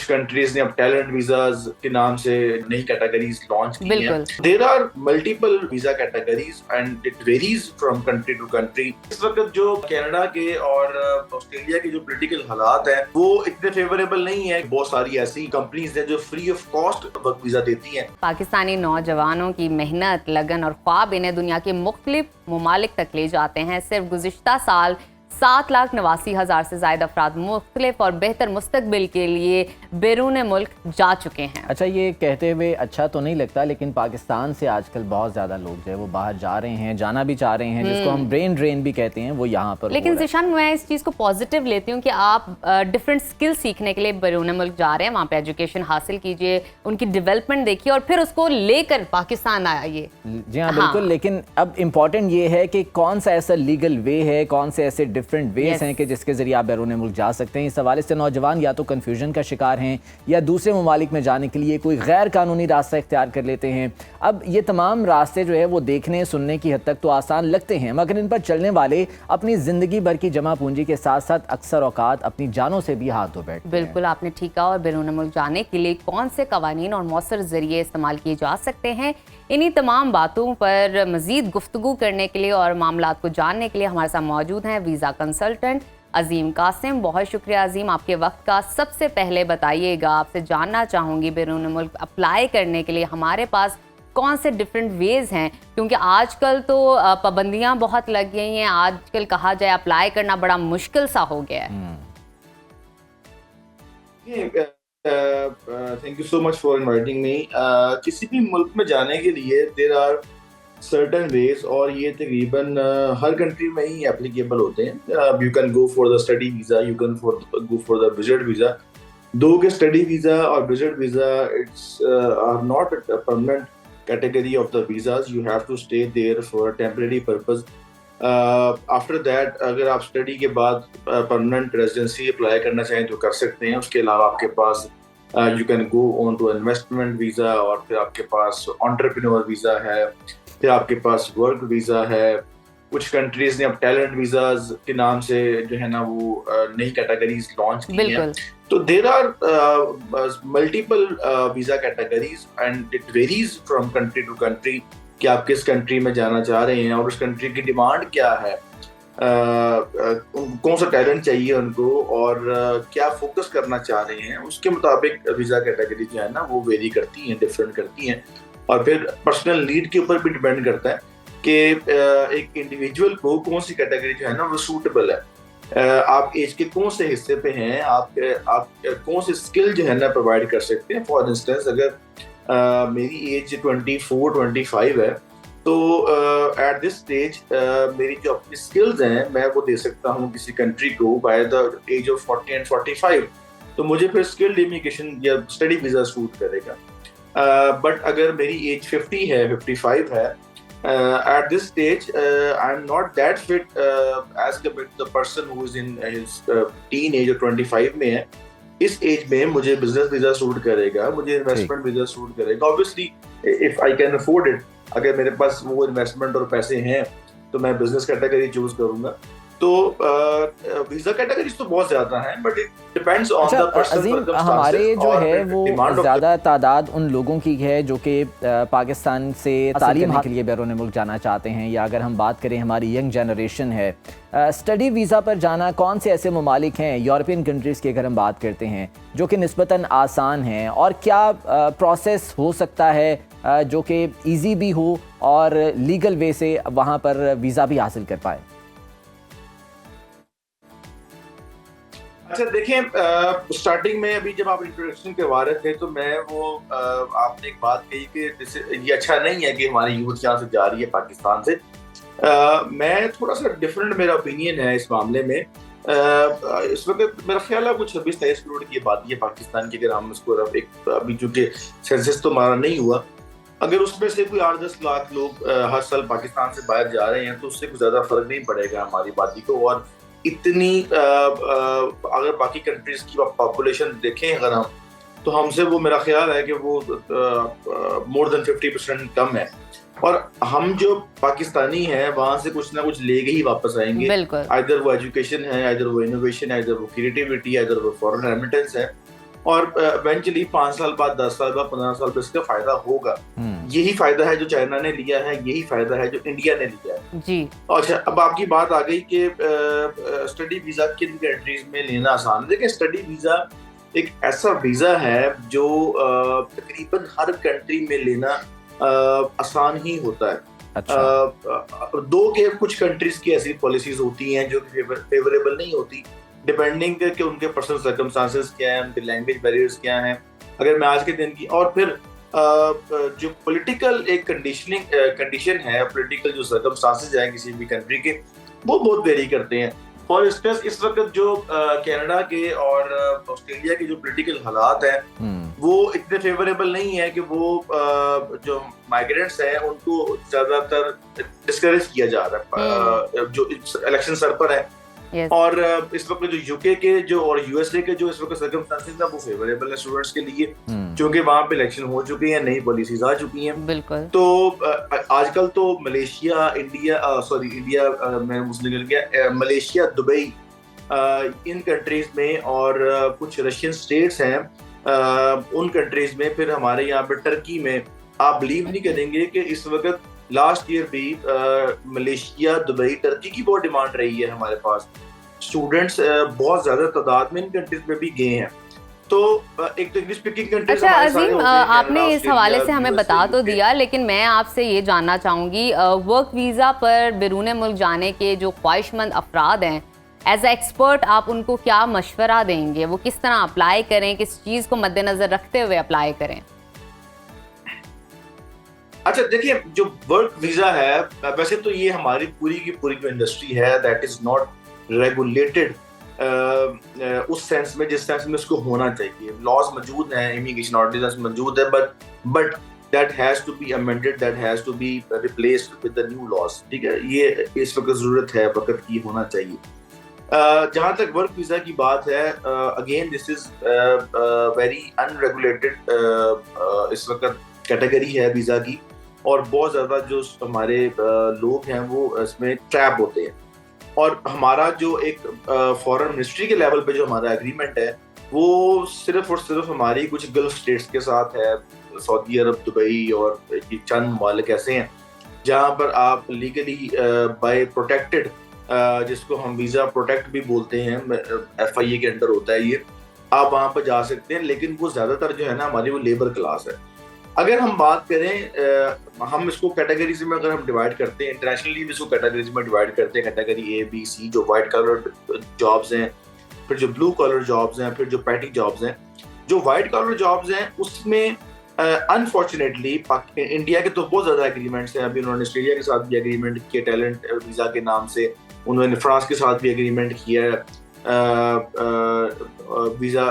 कुछ कंट्रीज ने अब टैलेंट वीजाज के नाम से नई कैटेगरीज लॉन्च की हैं। There are multiple visa categories and it varies from country to country. इस वक्त जो कनाडा के और ऑस्ट्रेलिया के जो पॉलिटिकल हालात हैं वो इतने फेवरेबल नहीं है। बहुत सारी ऐसी कंपनीज हैं जो free of cost work visa देती हैं। पाकिस्तानी नौजवानों की मेहनत, लगन और ख्वाब इन्हें दुनिया के मुख्तलिफ ममालिक तक ले जाते हैं। सिर्फ गुज़िश्ता साल 7,89,000 से ज़्यादा अफराद मुख्तलिफ और बेहतर मुस्तकबिल के लिए बैरून मुल्क जा चुके हैं। अच्छा, ये कहते हुए अच्छा तो नहीं लगता, लेकिन पाकिस्तान से आजकल बहुत ज़्यादा लोग जो है वो बाहर जा रहे हैं, जाना भी चाह रहे हैं, जिसको हम ब्रेन ड्रेन भी कहते हैं, वो यहाँ पर। लेकिन ज़ीशान, मैं इस चीज़ को पॉजिटिव लेती हूँ कि आप डिफरेंट स्किल सीखने के लिए बैरून मुल्क जा रहे हैं, वहाँ पे एजुकेशन हासिल कीजिए, उनकी डेवलपमेंट देखिए और फिर उसको लेकर पाकिस्तान आइए। जी हाँ, बिल्कुल। लेकिन अब इम्पोर्टेंट ये है कि कौन सा ऐसा लीगल वे है, कौन से ऐसे डिफरेंट वेज हैं कि जिसके जरिए आप बैरून मुल्क जा सकते हैं। इस हवाले से नौजवान या तो कन्फ्यूजन का शिकार हैं या दूसरे ममालिक में जाने के लिए कोई गैर कानूनी रास्ता इख्तियार कर लेते हैं। अब ये तमाम रास्ते जो है वो देखने सुनने की हद तक तो आसान लगते हैं, मगर इन पर चलने वाले अपनी ज़िंदगी भर की जमा पूंजी के साथ साथ अक्सर औकात अपनी जानों से भी हाथ धो बैठते हैं। बिल्कुल, आपने ठीक कहा। और बैरून मुल्क जाने के लिए कौन से कवानीन और मौसर जरिए इस्तेमाल किए जा सकते हैं, इन्हीं तमाम बातों पर मज़ीद गुफ्तगू करने के लिए और मामलात को जानने के लिए हमारे साथ मौजूद हैं वीज़ा कंसल्टेंट अजीम कासिम। बहुत शुक्रिया अजीम आपके वक्त का। सबसे पहले बताइएगा, आपसे जानना चाहूँगी बैरून मुल्क अप्लाई करने के लिए हमारे पास कौन से डिफरेंट वेज हैं, क्योंकि आजकल तो पाबंदियाँ बहुत लग गई हैं, आजकल कहा जाए अप्लाई करना बड़ा मुश्किल सा हो गया है। Thank you so much for inviting me. किसी भी मुल्क में जाने के लिए देयर आर सर्टेन वेज और ये तकरीबन हर कंट्री में ही एप्लीकेबल होते हैं। You can go for the study visa, you can go for the visit visa. दो के स्टडी वीज़ा और visit visa it's are not a permanent category of the visas. You have to stay there for a temporary purpose. After that अगर आप study के बाद permanent residency apply करना चाहें तो कर सकते हैं। उसके अलावा आपके पास you can go on to investment visa, और फिर आपके पास एंटरप्रेन्योर वीज़ा है, फिर आपके पास वर्क वीज़ा है। कुछ कंट्रीज ने अब टैलेंट वीजाज के नाम से जो है ना वो नई कैटेगरीज लॉन्च की हैं। तो there are multiple visa categories and it varies from country to country कि आप किस कंट्री में जाना चाह रहे हैं और उस कंट्री की डिमांड क्या है, कौन सा टैलेंट चाहिए उनको और क्या फोकस करना चाह रहे हैं, उसके मुताबिक वीजा कैटेगरी जो है ना वो वेरी करती हैं, डिफरेंट करती हैं। और फिर पर्सनल नीड के ऊपर भी डिपेंड करता है कि एक इंडिविजुअल को कौन सी कैटेगरी जो है ना वो सूटेबल है। आप एज के कौन से हिस्से पे हैं, आप कौन से स्किल जो है ना प्रोवाइड कर सकते हैं। फॉर इंस्टेंस अगर मेरी एज 24-25 है तो एट दिस स्टेज मेरी जो अपनी स्किल्स हैं मैं वो दे सकता हूँ किसी कंट्री को by the age of 40 and 45। तो मुझे फिर स्किल्ड इमिग्रेशन या स्टडी वीज़ा सूट करेगा। बट अगर मेरी एज 50 है, 55 है, at this stage I'm not that fit as compared to the person who is in his teenage or 25 में है। इस एज में मुझे बिजनेस वीजा सूट करेगा, मुझे इन्वेस्टमेंट वीजा सूट करेगा। Obviously if I can afford it, अगर मेरे पास वो इन्वेस्टमेंट और पैसे हैं तो मैं बिजनेस कैटेगरी चूज करूंगा। तो वीजा कैटेगरीज तो बहुत ज्यादा हैं but it depends on the person. हमारे जो है वो ज्यादा तादाद उन लोगों की है जो कि पाकिस्तान से तालीम के लिए बैरून मुल्क जाना चाहते हैं, या अगर हम बात करें हमारी यंग जनरेशन है, स्टडी वीज़ा पर जाना कौन से ऐसे ममालिक हैं यूरोपियन कंट्रीज़ की अगर हम बात करते हैं जो कि निस्बतन आसान हैं, और क्या प्रोसेस हो सकता है जो कि ईजी भी हो और लीगल वे से वहाँ पर वीज़ा भी हासिल कर पाए। अच्छा देखें, स्टार्टिंग में अभी जब आप इंट्रोडक्शन करवा रहे थे तो मैं वो आपने एक बात कही कि जैसे ये अच्छा नहीं है कि हमारी यूथ यहाँ से जा रही है पाकिस्तान से। मैं थोड़ा सा डिफरेंट मेरा ओपिनियन है इस मामले में। इस वक्त मेरा ख्याल है कुछ 26-23 करोड़ की आबादी है पाकिस्तान की। अगर हम इसको एक अभी चूंकि सेंसस तो हमारा नहीं हुआ, अगर उसमें से कोई 8-10 लाख लोग हर साल पाकिस्तान से बाहर जा रहे हैं तो उससे कुछ ज़्यादा फर्क नहीं पड़ेगा हमारी आबादी को। और इतनी अगर बाकी कंट्रीज की पॉपुलेशन देखें अगर हम, तो हमसे वो मेरा ख्याल है कि वो मोर देन 50% कम है। और हम जो पाकिस्तानी हैं वहाँ से कुछ ना कुछ लेके ही वापस आएंगे। आइदर वो एजुकेशन है, आइदर वो इनोवेशन है, आइदर वो क्रिएटिविटी है, आइदर वो फॉरेन रेमिटेंस है। और इवेंचुअली 5 साल बाद, 10 साल बाद, 15 साल बाद इसका फायदा होगा। यही फायदा है जो चाइना ने लिया है, यही फायदा है जो इंडिया ने लिया है जी। अच्छा, अब आपकी बात आ गई कि स्टडी वीजा किन कंट्रीज में लेना आसान है। देखिए, स्टडी वीजा एक ऐसा वीजा है जो तकरीबन हर कंट्री में लेना आसान ही होता है। अच्छा। दो के कुछ कंट्रीज की ऐसी पॉलिसीज होती हैं जो फेवरेबल नहीं होती, डिपेंडिंग कि उनके पर्सनल सर्कमस्टांसेस क्या हैं, उनके लैंग्वेज बैरियर्स क्या हैं। अगर मैं आज के दिन की, और फिर जो पॉलिटिकल एक कंडीशन है, पॉलिटिकल जो सर्कमस्टांसेस हैं किसी भी कंट्री के, वो बहुत वेरी करते हैं। फॉर इंस्टेंस, इस वक्त जो कनाडा के और ऑस्ट्रेलिया के जो पॉलिटिकल हालात हैं वो इतने फेवरेबल नहीं है कि वो जो माइग्रेंट्स हैं उनको ज्यादातर डिस्करेज किया जा रहा है जो इलेक्शन सर पर है। Yes. और इस वक्त जो यूके के जो और यूएसए के जो इस वक्त सर्कमस्टेंसेस है वो फेवरेबल है स्टूडेंट्स के लिए, क्योंकि वहाँ पे इलेक्शन हो चुके हैं, नई पॉलिसीज आ चुकी हैं। बिल्कुल। तो आजकल तो मलेशिया, इंडिया मैं मुझे निकल गया, मलेशिया, दुबई, इन कंट्रीज में, और कुछ रशियन स्टेट्स हैं उन कंट्रीज में, फिर हमारे यहाँ पे टर्की में, आप बिलीव नहीं करेंगे कि इस वक्त लास्ट ईयर भी मलेशिया, दुबई, टर्की की बहुत डिमांड रही है हमारे पास। स्टूडेंट्स बहुत ज्यादा तादाद में इन कंट्रीज में भी गए हैं। तो एक तो इंग्लिश स्पीकिंग कंट्रीज। अच्छा अजीम, आपने इस हवाले से हमें बता तो दिया, लेकिन मैं आपसे ये जानना चाहूँगी, वर्क वीज़ा पर बैरून मुल्क जाने के जो ख्वाहिशमंद अफराद हैं, एज ए एक्सपर्ट आप उनको क्या मशवरा देंगे? वो किस तरह अप्लाई करें, किस चीज़ को मद्देनजर रखते हुए अप्लाई करें? अच्छा, देखिए, जो वर्क वीजा है, वैसे तो ये हमारी पूरी की पूरी जो इंडस्ट्री है, दैट इज नॉट रेगुलेटेड उस सेंस में जिस सेंस में उसको होना चाहिए। लॉज मौजूद हैं, इमिग्रेशन ऑर्डिनेंस मौजूद है, but that has to be amended, that has to be replaced with the new laws. ठीक है, ये इस वक्त जरूरत है, वक्त की होना चाहिए। जहाँ तक वर्क वीजा की बात है, again this is very unregulated इस वक्त कैटेगरी है वीजा की, और बहुत ज्यादा जो हमारे लोग हैं वो इसमें ट्रैप होते हैं। और हमारा जो एक फॉरेन मिनिस्ट्री के लेवल पे जो हमारा एग्रीमेंट है वो सिर्फ और सिर्फ हमारी कुछ गल्फ स्टेट्स के साथ है, सऊदी अरब, दुबई, और ये चंद ममालिक ऐसे हैं जहाँ पर आप लीगली बाय प्रोटेक्टेड, जिसको हम वीजा प्रोटेक्ट भी बोलते हैं, FIA के अंडर होता है ये, आप वहाँ पर जा सकते हैं। लेकिन वो ज्यादातर जो है ना हमारी वो लेबर क्लास है। अगर हम बात करें, हम इसको कैटेगरीज में अगर हम डिवाइड करते हैं, इंटरनेशनली भी इसको कैटेगरीज में डिवाइड करते हैं, कैटेगरी A, B, C, जो वाइट कलर जॉब्स हैं, फिर जो ब्लू कलर जॉब्स हैं, फिर जो पैटी जॉब्स हैं। जो वाइट कलर जॉब्स हैं उसमें अनफॉर्चुनेटली इंडिया के तो बहुत ज्यादा एग्रीमेंट्स हैं। अभी उन्होंने ऑस्ट्रेलिया के साथ भी एग्रीमेंट किया टैलेंट वीजा के नाम से, उन्होंने फ्रांस के साथ भी एग्रीमेंट किया है वीजा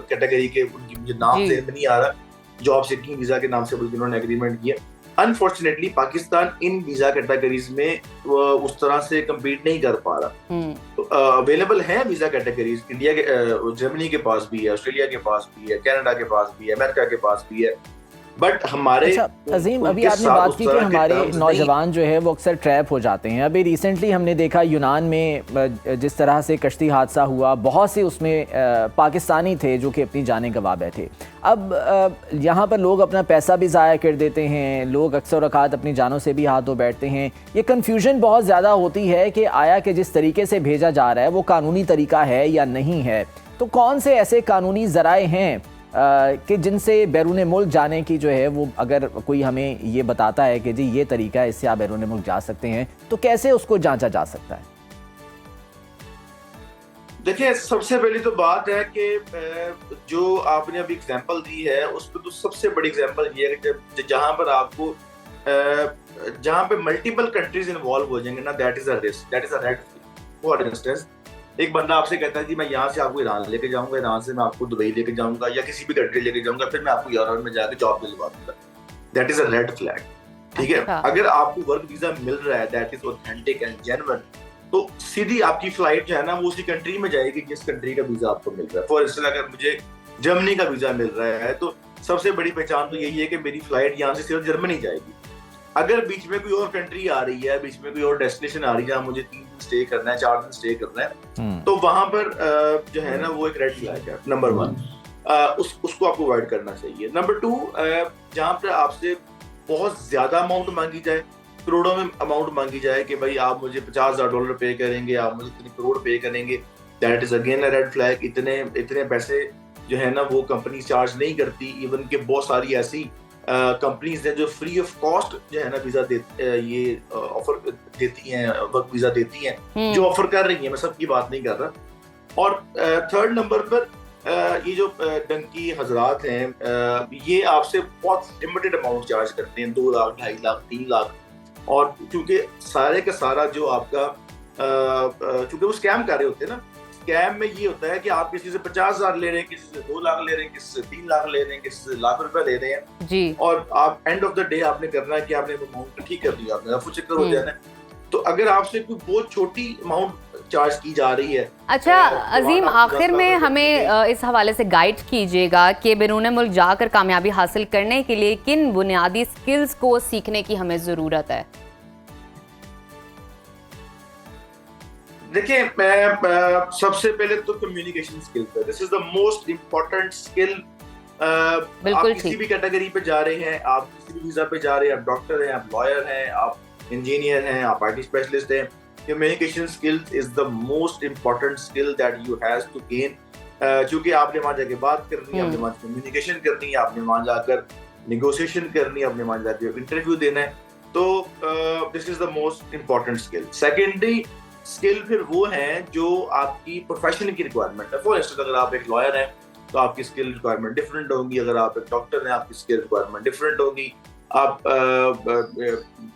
कैटेगरी के, उनकी मुझे नाम से नहीं आ रहा, जॉब सीकिंग वीजा के नाम से बल्कि उन्होंने एग्रीमेंट किया। अनफॉर्चुनेटली पाकिस्तान इन वीजा कैटेगरीज में उस तरह से कम्पीट नहीं कर पा रहा। अवेलेबल है वीजा कैटेगरीज, इंडिया के, जर्मनी के पास भी है, ऑस्ट्रेलिया के पास भी है, कनाडा के पास भी है, अमेरिका के पास भी है, बट हमारे। अच्छा अजीम, अभी आपने बात की कि हमारे नौजवान जो है वो अक्सर ट्रैप हो जाते हैं। अभी रिसेंटली हमने देखा यूनान में जिस तरह से कश्ती हादसा हुआ, बहुत से उसमें पाकिस्तानी थे जो कि अपनी जानें गंवा बैठे। अब यहाँ पर लोग अपना पैसा भी ज़ाया कर देते हैं, लोग अक्सर औक़ात अपनी जानों से भी हाथ धो बैठते हैं। ये कन्फ्यूजन बहुत ज़्यादा होती है कि आया कि जिस तरीके से भेजा जा रहा है वो कानूनी तरीका है या नहीं है। तो कौन से ऐसे कानूनी ज़राए हैं कि जिनसे बैरून मुल्क जाने की जो है वो, अगर कोई हमें ये बताता है कि जी ये तरीका है, इससे आप बैरून मुल्क जा सकते हैं, तो कैसे उसको जांचा जा सकता है? देखिए, सबसे पहली तो बात है कि जो आपने अभी एग्जांपल दी है उस पर तो सबसे बड़ी एग्जांपल ये है कि जहां पर आपको जहां पे मल्टीपल कंट्रीज इन्वॉल्व हो जाएंगे ना, that is a risk, that is a red flag. For instance, एक बंदा आपसे कहता है कि मैं यहाँ से आपको ईरान लेके जाऊंगा, ईरान से मैं आपको दुबई लेके जाऊंगा या किसी भी कंट्री लेके जाऊंगा, फिर मैं आपको यूरोप में जाकर जॉब दिलवा दूंगा, that is a red flag. ठीक है, अगर आपको वर्क वीजा मिल रहा है that is authentic and genuine, तो सीधी आपकी फ्लाइट जो है ना वो उसी कंट्री में जाएगी जिस कंट्री का वीजा आपको मिल रहा है। फॉर इंस्टेंस, अगर मुझे जर्मनी का वीजा मिल रहा है तो सबसे बड़ी पहचान तो यही है कि मेरी फ्लाइट यहाँ से सिर्फ जर्मनी जाएगी। अगर बीच में कोई और कंट्री आ रही है, बीच में कोई और डेस्टिनेशन आ रही है जहाँ मुझे 3 स्टे करना है, 4 दिन स्टे करना है, तो वहां पर जो है ना वो एक रेड फ्लैग है नंबर 1। उसको आपको अवॉइड करना चाहिए। नंबर 2, जहाँ पर आपसे बहुत ज्यादा अमाउंट मांगी जाए, करोड़ों में अमाउंट मांगी जाए कि भाई आप मुझे $50,000 पे करेंगे, आप मुझे इतने करोड़ पे करेंगे, that is again a red flag. इतने पैसे जो है ना वो कंपनी चार्ज नहीं करती। इवन के बहुत सारी ऐसी कंपनीज हैं जो फ्री ऑफ कॉस्ट जो है ना वीजा ये ऑफर देती हैं, वर्क वीजा देती हैं, जो ऑफर कर रही हैं, मैं सबकी बात नहीं कर रहा। और थर्ड नंबर पर ये जो डंकी हजरात हैं, ये आपसे बहुत लिमिटेड अमाउंट चार्ज करते हैं, 2 लाख, 2.5 लाख, 3 लाख। और क्योंकि सारे का सारा जो आपका क्योंकि वो स्कैम कर रहे होते हैं ना, स्कैम में ये होता है कि आप किसी से 50,000 ले रहे हैं, किसी से 2 लाख ले रहे हैं, किसी से 3 लाख ले रहे हैं, किसी से लाख रुपए ले रहे हैं जी। और आप एंड ऑफ द डे आपने करना है कि आपने अमाउंट ठीक कर दिया, आपने रफू चक्कर हो जाना है। तो अगर आपसे कोई बहुत छोटी अमाउंट चार्ज की जा रही है। अच्छा अजीम, आखिर में हमें इस हवाले से गाइड कीजिएगा कि बैरून मुल्क जाकर कामयाबी हासिल करने के लिए किन बुनियादी स्किल्स को सीखने की हमें ज़रूरत है? देखिए, मैं सबसे पहले तो कम्युनिकेशन स्किल है, this is the most important skill. आप किसी भी कैटेगरी पे जा रहे हैं, आप किसी भी वीजा पे जा रहे हैं, आप डॉक्टर हैं, आप लॉयर हैं, आप इंजीनियर हैं, आप IT स्पेशलिस्ट हैं, communication skills is the most important skill that you has to gain. क्योंकि आपने वहां जाके बात करनी है, आपने वहां कम्युनिकेशन करनी है, आपने वहां जाकर निगोशिएशन करनी है, आपने वहां जाकर इंटरव्यू देना है। तो this is the most important skill. Secondary skill फिर वो है जो आपकी प्रोफेशन की रिक्वायरमेंट है। फॉर इंस्टेंस, अगर आप एक लॉयर हैं तो आपकी स्किल रिक्वायरमेंट डिफरेंट होगी, अगर आप एक डॉक्टर हैं आपकी स्किल रिक्वायरमेंट डिफरेंट होगी, आप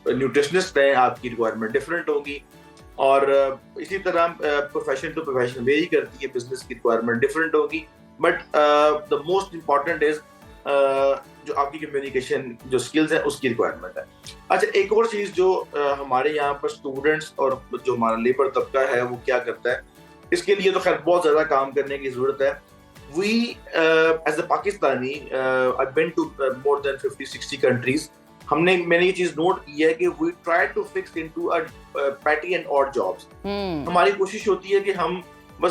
न्यूट्रिशनिस्ट हैं आपकी रिक्वायरमेंट डिफरेंट होगी। और इसी तरह प्रोफेशन टू प्रोफेशन वेरी करती है, बिजनेस की रिक्वायरमेंट डिफरेंट होगी। But the most important is जो आपकी कम्युनिकेशन जो स्किल्स है उसकी रिक्वायरमेंट है। अच्छा, एक और चीज़ जो हमारे यहाँ पर स्टूडेंट्स और जो हमारा लेबर तबका है वो क्या करता है, इसके लिए तो खैर बहुत ज़्यादा काम करने की ज़रूरत है। We as a Pakistani, I've been to more than 50-60 countries. मैंने ये चीज नोट की है कि we try to fix into a petty and odd jobs. हमारी कोशिश होती है कि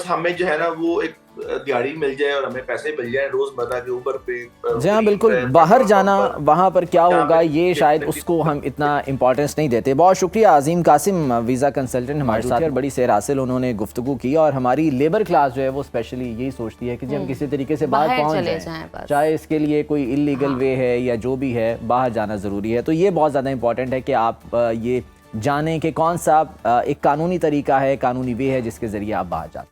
हमें जो है ना वो एक दिहाड़ी मिल जाए और हमें पैसे मिल जाए रोजमर्रा के ऊपर पे। जी हाँ, बिल्कुल। बाहर जाना, वहाँ पर क्या होगा, ये शायद उसको हम इतना इम्पोर्टेंस नहीं देते। बहुत शुक्रिया अजीम कासिम, वीज़ा कंसल्टेंट हमारे साथ। बड़ी सैर हासिल उन्होंने गुफ्तगू की। और हमारी लेबर क्लास जो है वो स्पेशली यही सोचती है कि जी हम किसी तरीके से बाहर पहुँच जाएं, चाहे इसके लिए कोई इलीगल वे है या जो भी है, बाहर जाना ज़रूरी है। तो ये बहुत ज़्यादा इंपॉर्टेंट है कि आप ये जानें कि कौन सा एक कानूनी तरीका है, कानूनी वे है जिसके ज़रिए आप बाहर जाते हैं।